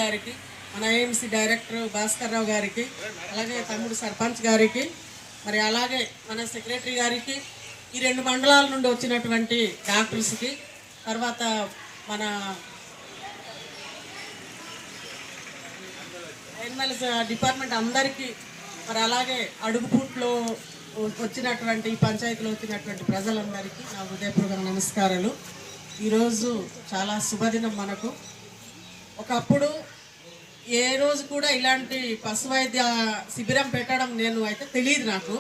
గారికి, మన AMC director Bhaskar Rao గారికి, అలాగే తమ్ముడు సర్పంచ్ గారికి, మరి అలాగే మన సెక్రటరీ గారికి, ఈ 2 మండలాల నుండి వచ్చినటువంటి డాక్టర్స్కి, తర్వాత మన ఎనిమల్స్ డిపార్ట్మెంట్ అందరికీ, మరి అలాగే అడుగుపూట్లో వచ్చినటువంటి పంచాయతీలో వచ్చినటువంటి ప్రజలందరికీ నా హృదయపూర్వక నమస్కారాలు. ఈరోజు చాలా శుభదినం మనకు. ఒకప్పుడు ఏ రోజు కూడా ఇలాంటి పశు వైద్య శిబిరం పెట్టడం నేను అయితే తెలియదు నాకు.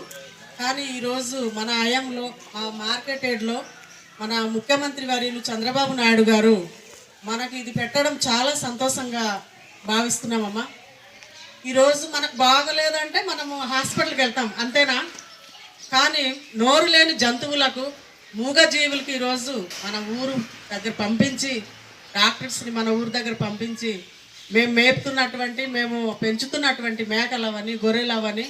కానీ ఈరోజు మన ఆయంలో మా మార్కెట్ యార్డ్లో మన ముఖ్యమంత్రి వర్యులు చంద్రబాబు నాయుడు గారు మనకి ఇది పెట్టడం చాలా సంతోషంగా భావిస్తున్నామమ్మా. ఈరోజు మనకు బాగలేదంటే మనము హాస్పిటల్కి వెళ్తాం, అంతేనా? కానీ నోరు లేని జంతువులకు, మూగజీవులకి ఈరోజు మన ఊరు దగ్గర పంపించి, డాక్టర్స్ని మన ఊరు దగ్గర పంపించి, మేము మేపుతున్నటువంటి, మేము పెంచుతున్నటువంటి మేకలవని, గొర్రెలవని,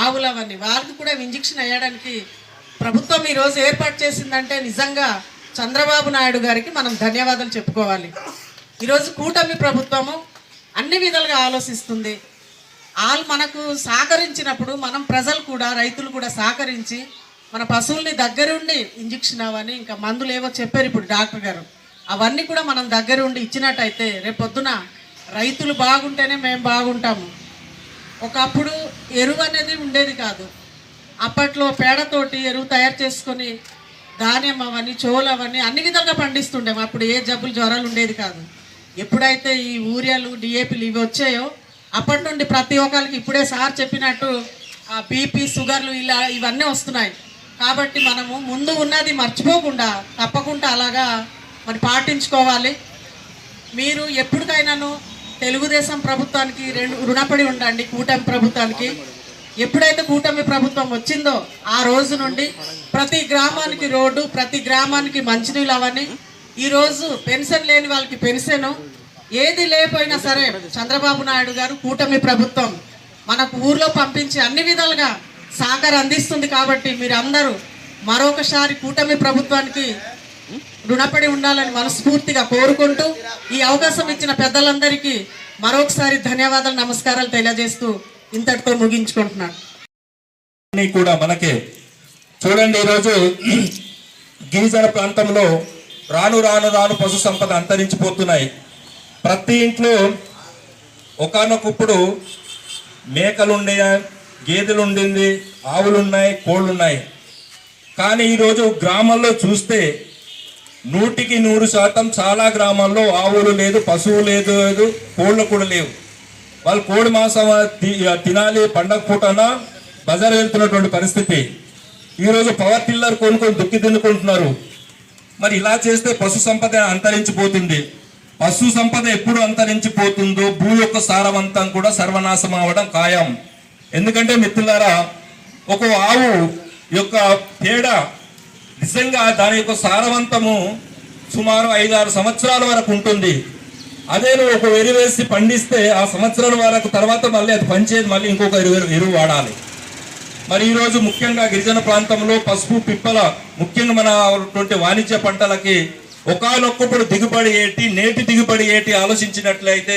ఆవులవని వాళ్ళకి కూడా ఇంజెక్షన్ వేయడానికి ప్రభుత్వం ఈరోజు ఏర్పాటు చేసిందంటే నిజంగా చంద్రబాబు నాయుడు గారికి మనం ధన్యవాదాలు చెప్పుకోవాలి. ఈరోజు కూటమి ప్రభుత్వము అన్ని విధాలుగా ఆలోచిస్తుంది. వాళ్ళు మనకు సహకరించినప్పుడు మనం ప్రజలు కూడా, రైతులు కూడా సహకరించి మన పశువుల్ని దగ్గరుండి ఇంజెక్షన్ అవని, ఇంకా మందులు ఏవో చెప్పారు ఇప్పుడు డాక్టర్ గారు, అవన్నీ కూడా మనం దగ్గరుండి ఇచ్చినట్టయితే రేపొద్దున రైతులు బాగుంటేనే మేము బాగుంటాము. ఒకప్పుడు ఎరువు అనేది ఉండేది కాదు. అప్పట్లో పేడతోటి ఎరువు తయారు చేసుకొని ధాన్యం అవన్నీ, చోలవన్నీ అన్ని విధాలుగా పండిస్తుండేము. అప్పుడు ఏ జబ్బులు, జ్వరాలు ఉండేది కాదు. ఎప్పుడైతే ఈ యూరియాలు, డిఏపీలు ఇవి వచ్చాయో అప్పటి నుండి ప్రతి ఒక్కరికి ఇప్పుడే సార్ చెప్పినట్టు బీపీ, షుగర్లు ఇవన్నీ వస్తున్నాయి. కాబట్టి మనము ముందు ఉన్నది మర్చిపోకుండా తప్పకుండా అలాగా మరి పాటించుకోవాలి. మీరు ఎప్పటికైనాను తెలుగుదేశం ప్రభుత్వానికి రుణపడి ఉండండి. కూటమి ప్రభుత్వానికి ఎప్పుడైతే కూటమి ప్రభుత్వం వచ్చిందో ఆ రోజు నుండి ప్రతి గ్రామానికి రోడ్డు, ప్రతి గ్రామానికి మంచినీళ్ళు అవన్నీ, ఈరోజు పెన్షన్ లేని వాళ్ళకి పెన్షన్, ఏది లేకపోయినా సరే చంద్రబాబు నాయుడు గారు కూటమి ప్రభుత్వం మనకు ఊర్లో పంపించి అన్ని విధాలుగా సహకారం అందిస్తుంది. కాబట్టి మీరు అందరూ మరొకసారి కూటమి ప్రభుత్వానికి రుణపడి ఉండాలని మనస్ఫూర్తిగా కోరుకుంటూ ఈ అవకాశం ఇచ్చిన పెద్దలందరికీ మరొకసారి ధన్యవాదాలు, నమస్కారాలు తెలియజేస్తూ ఇంతటితో ముగించుకుంటున్నాను. కూడా మనకే చూడండి, ఈరోజు గిరిజన ప్రాంతంలో రాను రాను రాను పశు సంపద అంతరించిపోతున్నాయి. ప్రతి ఇంట్లో ఒకానొకప్పుడు మేకలు ఉండే, గేదెలు ఉండింది, ఆవులున్నాయి, కోళ్ళున్నాయి. కానీ ఈరోజు గ్రామాల్లో చూస్తే 100% చాలా గ్రామాల్లో ఆవులు లేదు, పశువు లేదు, కోళ్ళు కూడా లేవు. వాళ్ళు కోడి మాంసం తినాలి పండగ పూటన బజార్ వెళ్తున్నటువంటి పరిస్థితి. ఈరోజు పవర్ టిల్లర్ కొనుక్కొని దుక్కి తిన్నుకుంటున్నారు. మరి ఇలా చేస్తే పశు సంపద అంతరించిపోతుంది. పశు సంపద ఎప్పుడు అంతరించిపోతుందో భూ యొక్క సారవంతం కూడా సర్వనాశం అవ్వడం ఖాయం. ఎందుకంటే మిత్రులారా, ఒక ఆవు యొక్క పేడ నిజంగా దాని యొక్క సారవంతము సుమారు 5-6 సంవత్సరాల వరకు ఉంటుంది. అదే నువ్వు ఒక ఎరువు వేసి పండిస్తే ఆ సంవత్సరాల వరకు తర్వాత మళ్ళీ అది పనిచేది, మళ్ళీ ఇంకొక ఎరువు వాడాలి. మరి ఈరోజు ముఖ్యంగా గిరిజన ప్రాంతంలో పసుపు, పిప్పల, ముఖ్యంగా మన వాణిజ్య పంటలకి ఒకానొక్కప్పుడు దిగుబడి ఏంటి, నేటి దిగుబడి ఏంటి ఆలోచించినట్లయితే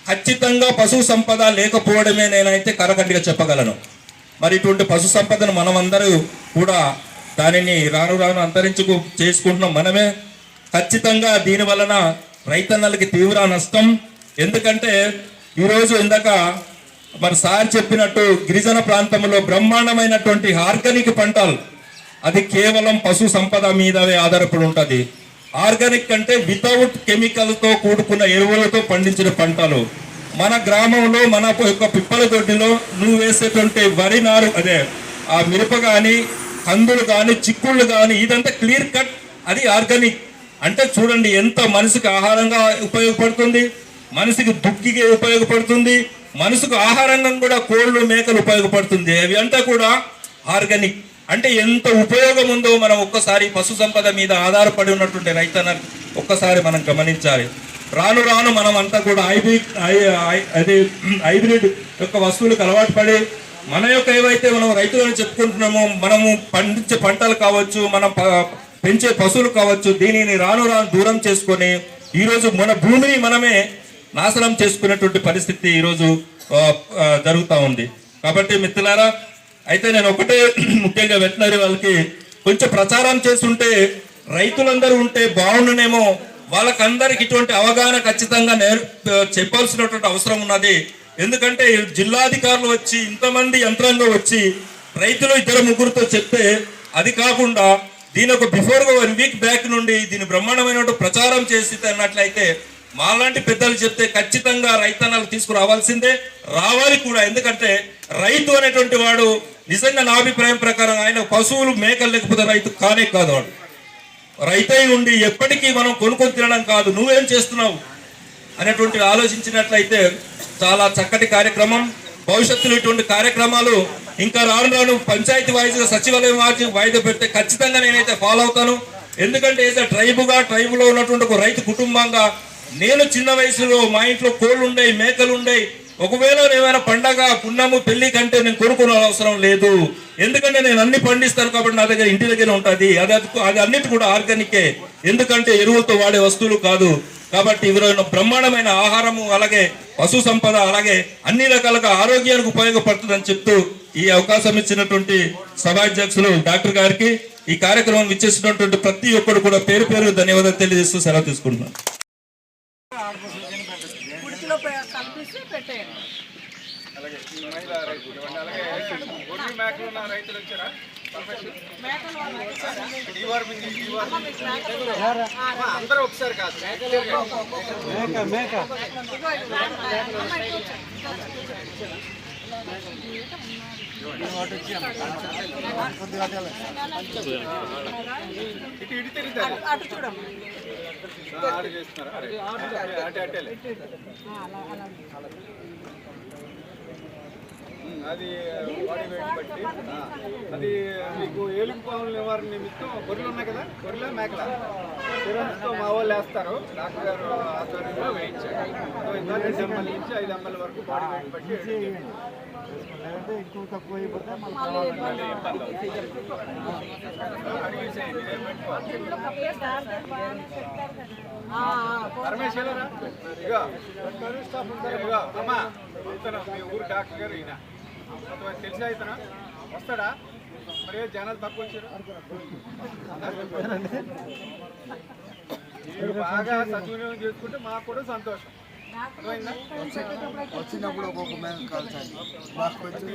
ఖచ్చితంగా పశు సంపద లేకపోవడమే నేనైతే కరగండిగా చెప్పగలను. మరి ఇటువంటి పశు సంపదను మనమందరూ కూడా దానిని రాను రాను అంతరించుకు చేసుకుంటున్నాం మనమే. ఖచ్చితంగా దీని వలన రైతన్నలకి తీవ్ర నష్టం. ఎందుకంటే ఈరోజు ఇందాక మరి సార్ చెప్పినట్టు గిరిజన ప్రాంతంలో బ్రహ్మాండమైనటువంటి ఆర్గానిక్ పంటలు, అది కేవలం పశు సంపద మీదవే ఆధారపడి ఉంటుంది. ఆర్గానిక్ అంటే వితౌట్ కెమికల్తో కూడుకున్న ఎరువులతో పండించిన పంటలు. మన గ్రామంలో మన యొక్క పిప్పల దొడ్డిలో నువ్వు వేసేటువంటి వరి నారు, అదే ఆ మిరప కానీ, కందులు కానీ, చిక్కుళ్ళు కానీ, ఇదంతా క్లియర్ కట్, అది ఆర్గానిక్. అంటే చూడండి ఎంత మనిషికి ఆహారంగా ఉపయోగపడుతుంది, మనిషికి దుక్కికి ఉపయోగపడుతుంది, మనసుకు ఆహారంగా కూడా కోళ్ళు, మేకలు ఉపయోగపడుతుంది. అవి అంతా కూడా ఆర్గానిక్. అంటే ఎంత ఉపయోగం ఉందో మనం ఒక్కసారి పశు సంపద మీద ఆధారపడి ఉన్నటువంటి రైతన్నలు ఒక్కసారి మనం గమనించాలి. రాను రాను మనం అంతా కూడా హైబ్రిడ్ యొక్క వస్తువులకు అలవాటు పడి మన యొక్క ఏవైతే మనం రైతులను చెప్పుకుంటున్నామో, మనము పండించే పంటలు కావచ్చు, మనం పెంచే పశువులు కావచ్చు, దీనిని రాను రాను దూరం చేసుకొని ఈరోజు మన భూమిని మనమే నాశనం చేసుకునేటువంటి పరిస్థితి ఈరోజు జరుగుతూ ఉంది. కాబట్టి మిత్రులారా, అయితే నేను ఒకటే ముఖ్యంగా వెటనరీ వాళ్ళకి కొంచెం ప్రచారం చేస్తుంటే రైతులందరూ ఉంటే బాగుండునేమో, వాళ్ళకందరికి ఇటువంటి అవగాహన ఖచ్చితంగా చెప్పాల్సినటువంటి అవసరం ఉన్నది. ఎందుకంటే జిల్లాధికారులు వచ్చి ఇంతమంది యంత్రాంగం వచ్చి రైతులు 2-3తో చెప్తే, అది కాకుండా దీని ఒక బిఫోర్గా 1 వీక్ బ్యాక్ నుండి దీని బ్రహ్మాండమైన ప్రచారం చేసి అన్నట్లయితే మాలాంటి పెద్దలు చెప్తే ఖచ్చితంగా రైతన్నలు తీసుకురావాల్సిందే, రావాలి కూడా. ఎందుకంటే రైతు అనేటువంటి వాడు నిజంగా నా అభిప్రాయం ప్రకారం ఆయన పశువులు మేకలు లేకపోతే రైతు కానే కాదు. వాడు రైతై ఉండి ఎప్పటికీ మనం కొనుక్కొని తినడం కాదు, నువ్వేం చేస్తున్నావు అనేటువంటి ఆలోచించినట్లయితే చాలా చక్కటి కార్యక్రమం. భవిష్యత్తులో ఇటువంటి కార్యక్రమాలు ఇంకా రాను పంచాయతీ వాయిస్గా సచివాలయం వాయిదా పెడితే ఖచ్చితంగా నేనైతే ఫాలో అవుతాను. ఎందుకంటే ఏదో ట్రైబులో ఉన్నటువంటి ఒక రైతు కుటుంబంగా నేను చిన్న వయసులో మా ఇంట్లో కోళ్ళు ఉండేవి, మేకలు ఉండేవి. ఒకవేళ ఏమైనా పండగ పున్నము పెళ్లి కంటే నేను కొనుక్కునే అవసరం లేదు, ఎందుకంటే నేను అన్ని పండిస్తాను కాబట్టి నా దగ్గర ఇంటి దగ్గర ఉంటుంది. అది అన్నిటి కూడా ఆర్గానికే, ఎందుకంటే ఎరువులతో వాడే వస్తువులు కాదు. కాబట్టి ఇవరైనా బ్రహ్మాండమైన ఆహారము, అలాగే పశు సంపద, అలాగే అన్ని రకాలుగా ఆరోగ్యానికి ఉపయోగపడుతుందని చెప్తూ ఈ అవకాశం ఇచ్చినటువంటి సభాధ్యక్షులు డాక్టర్ గారికి, ఈ కార్యక్రమం ఇచ్చేసినటువంటి ప్రతి ఒక్కరు కూడా పేరు పేరు ధన్యవాదాలు తెలియజేస్తూ సెలవు తీసుకుంటున్నాను. అందరూ ఒకసారి కాదు, ఇటు తిరుగుతారు, అటు చూడమ్మా, అటు చేస్తున్నారా? అది బాడీ వెయిట్ బట్టి అది మీకు ఏలుగు పాముల నివారణ నిమిత్తం గొర్రెలు ఉన్నాయి కదా, గొర్రెల మేకల సిరంజ్తో మా వాళ్ళు వేస్తారు. డాక్టర్ గారు ఆధ్వర్యంలో వేయించారు. 2 ml నుంచి 5 ml వరకు బాడీ వెయిట్ బట్టి ఎక్కువ తక్కువ అయిపోతే పరమేశ్వరా ఇగో అమ్మా, మీ ఊరు డాక్టర్ గారు ఈయన తెలిసి అవుతానా, వస్తాడా? మరి జనాలు తక్కువ వచ్చారు, మీరు బాగా సద్వినియోగం చేసుకుంటే మాకు కూడా సంతోషం. వచ్చినప్పుడు ఒక్కొక్క మేక కాల్చాలి. మాకు వచ్చి